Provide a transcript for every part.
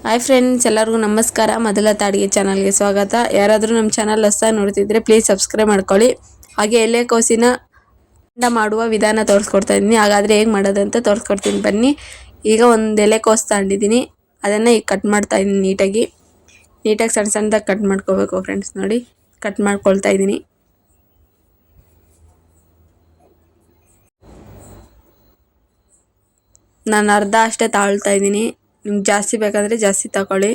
Hi friends, ಎಲ್ಲರಿಗೂ ನಮಸ್ಕಾರ. ಮೊದಲತ್ತ ಅಡುಗೆ ಚಾನಲ್ಗೆ ಸ್ವಾಗತ. ಯಾರಾದರೂ ನಮ್ಮ ಚಾನಲ್ ಹೊಸದಾಗಿ ನೋಡ್ತಿದ್ರೆ ಪ್ಲೀಸ್ ಸಬ್ಸ್ಕ್ರೈಬ್ ಮಾಡ್ಕೊಳ್ಳಿ. ಹಾಗೆ ಎಲೆಕೋಸಿನ ಮಾಡುವ ವಿಧಾನ ತೋರಿಸ್ಕೊಡ್ತಾ ಇದ್ದೀನಿ. ಹಾಗಾದರೆ ಹೇಗೆ ಮಾಡೋದಂತ ತೋರಿಸ್ಕೊಡ್ತೀನಿ ಬನ್ನಿ. ಈಗ ಒಂದು ಎಲೆಕೋಸು ತಗೊಂಡಿದ್ದೀನಿ, ಅದನ್ನು ಈಗ ಕಟ್ ಮಾಡ್ತಾ ಇದ್ದೀನಿ. ನೀಟಾಗಿ ಸಣ್ಣ ಸಣ್ಣದಾಗಿ ಕಟ್ ಮಾಡ್ಕೋಬೇಕು ಫ್ರೆಂಡ್ಸ್. ನೋಡಿ, ಕಟ್ ಮಾಡ್ಕೊಳ್ತಾ ಇದ್ದೀನಿ. ನಾನು ಅರ್ಧ ಅಷ್ಟೇ ತಾಳ್ತಾ ಇದ್ದೀನಿ. ನಿಮ್ಗೆ ಜಾಸ್ತಿ ಬೇಕಾದರೆ ಜಾಸ್ತಿ ತಗೊಳ್ಳಿ.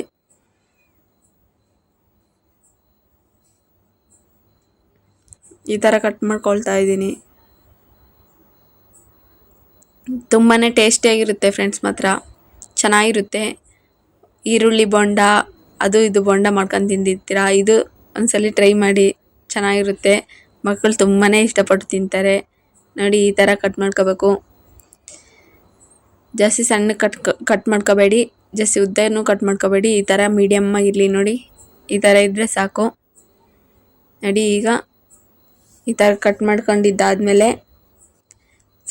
ಈ ಥರ ಕಟ್ ಮಾಡ್ಕೊಳ್ತಾ ಇದ್ದೀನಿ. ತುಂಬಾ ಟೇಸ್ಟಿಯಾಗಿರುತ್ತೆ ಫ್ರೆಂಡ್ಸ್, ಮಾತ್ರ ಚೆನ್ನಾಗಿರುತ್ತೆ. ಈರುಳ್ಳಿ ಬೋಂಡ, ಅದು ಇದು ಬೋಂಡ ಮಾಡ್ಕೊಂಡು ತಿಂದಿರ್ತೀರ, ಇದು ಒಂದ್ಸಲಿ ಟ್ರೈ ಮಾಡಿ, ಚೆನ್ನಾಗಿರುತ್ತೆ. ಮಕ್ಕಳು ತುಂಬಾ ಇಷ್ಟಪಟ್ಟು ತಿಂತಾರೆ. ನೋಡಿ, ಈ ಥರ ಕಟ್ ಮಾಡ್ಕೋಬೇಕು. ಜಾಸ್ತಿ ಸಣ್ಣ ಕಟ್ ಮಾಡ್ಕೋಬೇಡಿ, ಜಾಸ್ತಿ ಉದ್ದನೂ ಕಟ್ ಮಾಡ್ಕೋಬೇಡಿ. ಈ ಥರ ಮೀಡಿಯಮ್ ಆಗಿರಲಿ. ನೋಡಿ, ಈ ಥರ ಇದ್ದರೆ ಸಾಕು. ನೋಡಿ, ಈಗ ಈ ಥರ ಕಟ್ ಮಾಡ್ಕೊಂಡಿದ್ದಾದಮೇಲೆ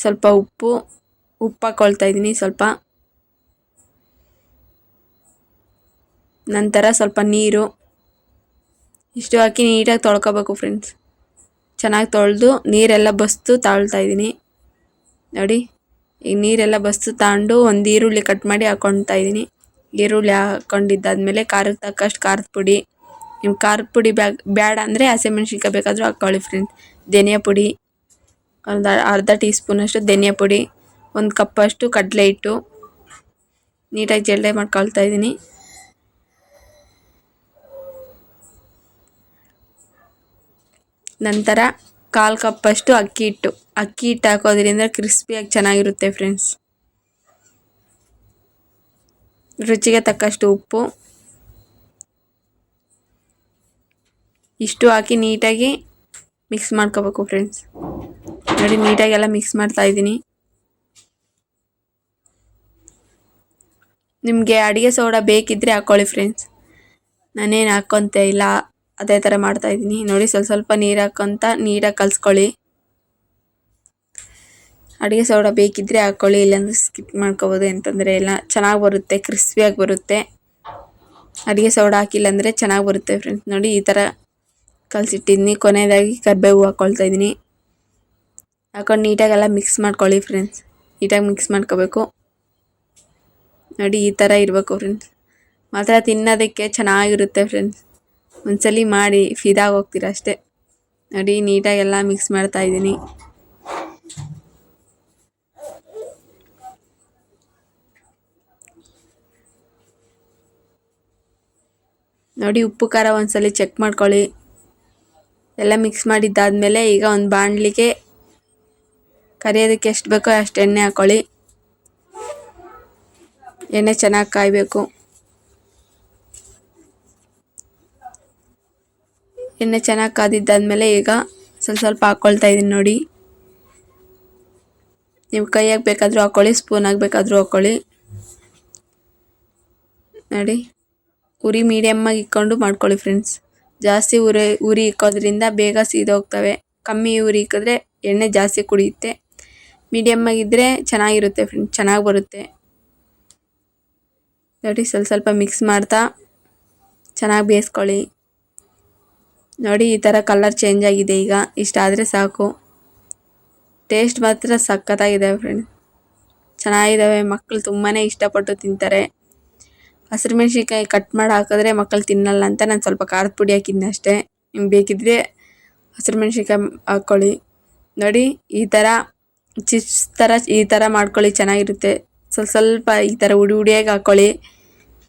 ಸ್ವಲ್ಪ ಉಪ್ಪು ಹಾಕ್ಕೊಳ್ತಾ ಇದ್ದೀನಿ. ಸ್ವಲ್ಪ ನಂತರ ಸ್ವಲ್ಪ ನೀರು ಇಷ್ಟು ಹಾಕಿ ನೀಟಾಗಿ ತೊಳ್ಕೊಬೇಕು ಫ್ರೆಂಡ್ಸ್. ಚೆನ್ನಾಗಿ ತೊಳೆದು ನೀರೆಲ್ಲ ಬಸ್ತು ತಾಳ್ತಾ ಇದ್ದೀನಿ. ನೋಡಿ, ಈಗ ನೀರೆಲ್ಲ ಬಸ್ತು ತಗೊಂಡು ಒಂದು ಈರುಳ್ಳಿ ಕಟ್ ಮಾಡಿ ಹಾಕ್ಕೊಳ್ತಾ ಇದ್ದೀನಿ. ಈರುಳ್ಳಿ ಹಾಕ್ಕೊಂಡಿದ್ದಾದ್ಮೇಲೆ ಖಾರಕ್ಕೆ ತಕ್ಕಷ್ಟು ಖಾರದ ಪುಡಿ. ನೀವು ಖಾರದ ಪುಡಿ ಬೇಡ ಅಂದರೆ ಹಸಿಮೆಣ್ಸಿನ್ಕಾಯಿ ಬೇಕಾದರೂ ಹಾಕ್ಕೊಳ್ಳಿ ಫ್ರೆಂಡ್ಸ್. ಧನಿಯಾ ಪುಡಿ ಒಂದು ಅರ್ಧ ಟೀ ಸ್ಪೂನಷ್ಟು ಧನಿಯಾ ಪುಡಿ, ಒಂದು ಕಪ್ಪಷ್ಟು ಕಡಲೆ ಹಿಟ್ಟು ನೀಟಾಗಿ ಜಲ್ಲೆ ಮಾಡ್ಕೊಳ್ತಾ ಇದ್ದೀನಿ. ನಂತರ 1/4 ಕಪ್ಪಷ್ಟು ಅಕ್ಕಿ ಹಿಟ್ಟು ಹಾಕೋದ್ರಿಂದ ಕ್ರಿಸ್ಪಿಯಾಗಿ ಚೆನ್ನಾಗಿರುತ್ತೆ ಫ್ರೆಂಡ್ಸ್. ರುಚಿಗೆ ತಕ್ಕಷ್ಟು ಉಪ್ಪು ಇಷ್ಟು ಹಾಕಿ ನೀಟಾಗಿ ಮಿಕ್ಸ್ ಮಾಡ್ಕೋಬೇಕು ಫ್ರೆಂಡ್ಸ್. ನೋಡಿ, ನೀಟಾಗೆಲ್ಲ ಮಿಕ್ಸ್ ಮಾಡ್ತಾ ಇದ್ದೀನಿ. ನಿಮಗೆ ಅಡುಗೆ ಸೋಡಾ ಬೇಕಿದ್ದರೆ ಹಾಕ್ಕೊಳ್ಳಿ ಫ್ರೆಂಡ್ಸ್. ನಾನೇನು ಹಾಕ್ಕೊತ ಇಲ್ಲ, ಅದೇ ಥರ ಮಾಡ್ತಾ ಇದ್ದೀನಿ. ನೋಡಿ, ಸ್ವಲ್ಪ ನೀರು ಹಾಕ್ಕೊತ ನೀಟಾಗಿ ಕಲಿಸ್ಕೊಳ್ಳಿ. ಅಡುಗೆ ಸೋಡಾ ಬೇಕಿದ್ದರೆ ಹಾಕ್ಕೊಳ್ಳಿ, ಇಲ್ಲಾಂದರೆ ಸ್ಕಿಪ್ ಮಾಡ್ಕೋಬೋದು. ಅಂತಂದರೆ ಎಲ್ಲ ಚೆನ್ನಾಗಿ ಬರುತ್ತೆ, ಕ್ರಿಸ್ಪಿಯಾಗಿ ಬರುತ್ತೆ. ಅಡುಗೆ ಸೋಡಾ ಹಾಕಿಲ್ಲ ಅಂದರೆ ಚೆನ್ನಾಗಿ ಬರುತ್ತೆ ಫ್ರೆಂಡ್ಸ್. ನೋಡಿ, ಈ ಥರ ಕಲಸಿಟ್ಟಿದ್ದೀನಿ. ಕೊನೆಯದಾಗಿ ಕರಿಬೇವು ಹಾಕ್ಕೊಳ್ತಾ ಇದ್ದೀನಿ. ಹಾಕೊಂಡು ನೀಟಾಗೆಲ್ಲ ಮಿಕ್ಸ್ ಮಾಡ್ಕೊಳ್ಳಿ ಫ್ರೆಂಡ್ಸ್. ನೀಟಾಗಿ ಮಿಕ್ಸ್ ಮಾಡ್ಕೋಬೇಕು. ನೋಡಿ, ಈ ಥರ ಇರಬೇಕು ಫ್ರೆಂಡ್ಸ್. ಮಾತ್ರ ತಿನ್ನೋದಕ್ಕೆ ಚೆನ್ನಾಗಿರುತ್ತೆ ಫ್ರೆಂಡ್ಸ್. ಒಂದ್ಸಲಿ ಮಾಡಿ ಫಿದಾಗಿ ಹೋಗ್ತೀರ ಅಷ್ಟೇ. ನೋಡಿ, ನೀಟಾಗೆಲ್ಲ ಮಿಕ್ಸ್ ಮಾಡ್ತಾ ಇದ್ದೀನಿ. ನೋಡಿ, ಉಪ್ಪು ಖಾರ ಒಂದ್ಸಲಿ ಚೆಕ್ ಮಾಡ್ಕೊಳ್ಳಿ. ಎಲ್ಲ ಮಿಕ್ಸ್ ಮಾಡಿದ್ದಾದಮೇಲೆ ಈಗ ಒಂದು ಬಾಣಲಿಗೆ ಕರಿಯೋದಕ್ಕೆ ಎಷ್ಟು ಬೇಕೋ ಅಷ್ಟು ಎಣ್ಣೆ ಹಾಕ್ಕೊಳ್ಳಿ. ಎಣ್ಣೆ ಚೆನ್ನಾಗಿ ಕಾಯಬೇಕು. ಎಣ್ಣೆ ಚೆನ್ನಾಗಿ ಕಾದಿದ್ದಾದಮೇಲೆ ಈಗ ಸ್ವಲ್ಪ ಹಾಕ್ಕೊಳ್ತಾ ಇದ್ದೀನಿ. ನೋಡಿ, ನೀವು ಕೈಯಾಗಿ ಬೇಕಾದರೂ ಹಾಕ್ಕೊಳ್ಳಿ, ಸ್ಪೂನಾಗಿ ಬೇಕಾದರೂ ಹಾಕ್ಕೊಳ್ಳಿ. ನೋಡಿ, ಉರಿ ಮೀಡಿಯಮ್ಮಾಗಿ ಇಟ್ಕೊಂಡು ಮಾಡ್ಕೊಳ್ಳಿ ಫ್ರೆಂಡ್ಸ್. ಜಾಸ್ತಿ ಉರಿ ಇಕ್ಕೋದ್ರಿಂದ ಬೇಗ ಸೀದೋಗ್ತವೆ. ಕಮ್ಮಿ ಉರಿ ಇಕ್ಕಿದ್ರೆ ಎಣ್ಣೆ ಜಾಸ್ತಿ ಕುಡಿಯುತ್ತೆ. ಮೀಡಿಯಮ್ಮಾಗಿದ್ದರೆ ಚೆನ್ನಾಗಿರುತ್ತೆ ಫ್ರೆಂಡ್ಸ್, ಚೆನ್ನಾಗಿ ಬರುತ್ತೆ. ನೋಡಿ, ಸ್ವಲ್ಪ ಮಿಕ್ಸ್ ಮಾಡ್ತಾ ಚೆನ್ನಾಗಿ ಬೇಯಿಸ್ಕೊಳ್ಳಿ. ನೋಡಿ, ಈ ಥರ ಕಲರ್ ಚೇಂಜ್ ಆಗಿದೆ. ಈಗ ಇಷ್ಟಾದರೆ ಸಾಕು. ಟೇಸ್ಟ್ ಮಾತ್ರ ಸಖತ್ತಾಗಿದ್ದಾವೆ ಫ್ರೆಂಡ್ಸ್, ಚೆನ್ನಾಗಿದ್ದಾವೆ. ಮಕ್ಕಳು ತುಂಬಾ ಇಷ್ಟಪಟ್ಟು ತಿಂತಾರೆ. ಹಸಿರು ಮೆಣಸಿನ್ಕಾಯಿ ಕಟ್ ಮಾಡಿ ಹಾಕಿದ್ರೆ ಮಕ್ಕಳು ತಿನ್ನಲ್ಲ ಅಂತ ನಾನು ಸ್ವಲ್ಪ ಖಾರದ ಪುಡಿ ಹಾಕಿದ್ನಿ ಅಷ್ಟೇ. ನಿಮ್ಗೆ ಬೇಕಿದ್ದರೆ ಹಸಿರು ಮೆಣಸಿನ್ಕಾಯಿ ಹಾಕ್ಕೊಳ್ಳಿ. ನೋಡಿ, ಈ ಥರ ಚಿಪ್ಸ್ ಥರ ಈ ಥರ ಮಾಡ್ಕೊಳ್ಳಿ, ಚೆನ್ನಾಗಿರುತ್ತೆ. ಸ್ವಲ್ಪ ಈ ಥರ ಹುಡಿಯಾಗಿ ಹಾಕ್ಕೊಳ್ಳಿ.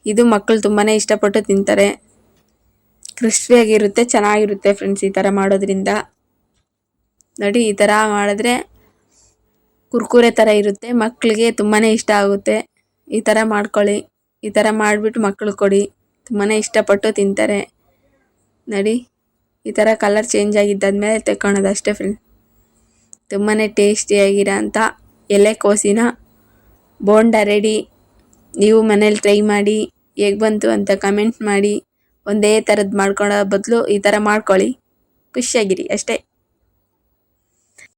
ಇದು ಮಕ್ಕಳು ತುಂಬಾ ಇಷ್ಟಪಟ್ಟು ತಿಂತಾರೆ. ಕ್ರಿಸ್ಪಿಯಾಗಿರುತ್ತೆ, ಚೆನ್ನಾಗಿರುತ್ತೆ ಫ್ರೆಂಡ್ಸ್ ಈ ಥರ ಮಾಡೋದ್ರಿಂದ. ನೋಡಿ, ಈ ಥರ ಮಾಡಿದ್ರೆ ಕುರ್ಕುರೆ ಥರ ಇರುತ್ತೆ. ಮಕ್ಕಳಿಗೆ ತುಂಬಾ ಇಷ್ಟ ಆಗುತ್ತೆ. ಈ ಥರ ಮಾಡ್ಕೊಳ್ಳಿ. ಈ ಥರ ಮಾಡಿಬಿಟ್ಟು ಮಕ್ಕಳಿಗೆ ಕೊಡಿ, ತುಂಬಾ ಇಷ್ಟಪಟ್ಟು ತಿಂತಾರೆ. ನೋಡಿ, ಈ ಥರ ಕಲರ್ ಚೇಂಜ್ ಆಗಿದ್ದಾದ್ಮೇಲೆ ತೆಕ್ಕೊಳೋದು ಅಷ್ಟೇ ಫ್ರೆಂಡ್ಸ್. ತುಂಬಾ ಟೇಸ್ಟಿಯಾಗಿರೋ ಅಂಥ ಎಲೆಕೋಸಿನ ಬೋಂಡ ರೆಡಿ. ನೀವು ಮನೇಲಿ ಟ್ರೈ ಮಾಡಿ, ಹೇಗೆ ಬಂತು ಅಂತ ಕಮೆಂಟ್ ಮಾಡಿ. ಒಂದೇ ಥರದ್ದು ಮಾಡ್ಕೊಳ್ಳೋ ಬದಲು ಈ ಥರ ಮಾಡ್ಕೊಳ್ಳಿ, ಖುಷಿಯಾಗಿರಿ ಅಷ್ಟೇ.